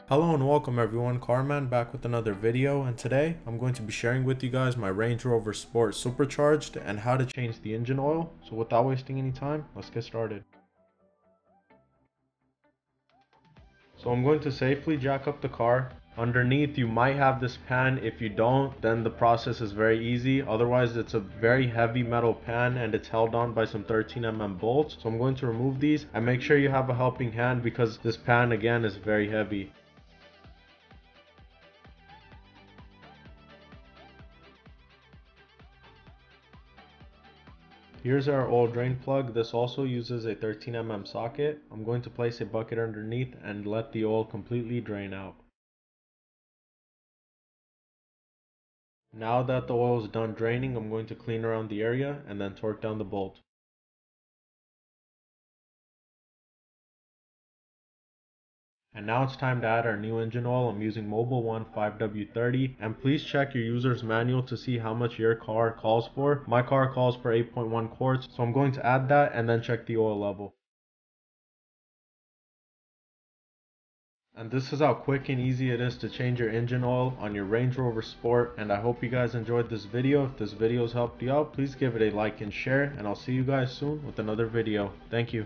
Hello and welcome everyone, Carman back with another video, and today I'm going to be sharing with you guys my Range Rover Sport Supercharged and how to change the engine oil. So without wasting any time, let's get started. So I'm going to safely jack up the car. Underneath you might have this pan. If you don't, then the process is very easy. Otherwise it's a very heavy metal pan and it's held on by some 13mm bolts. So I'm going to remove these and make sure you have a helping hand because this pan again is very heavy. Here's our oil drain plug. This also uses a 13mm socket. I'm going to place a bucket underneath and let the oil completely drain out. Now that the oil is done draining, I'm going to clean around the area and then torque down the bolt. And now it's time to add our new engine oil. I'm using Mobil 1 5W30, and please check your user's manual to see how much your car calls for. My car calls for 8.1 quarts, so I'm going to add that and then check the oil level. And this is how quick and easy it is to change your engine oil on your Range Rover Sport. And I hope you guys enjoyed this video. If this video has helped you out, please give it a like and share, and I'll see you guys soon with another video. Thank you.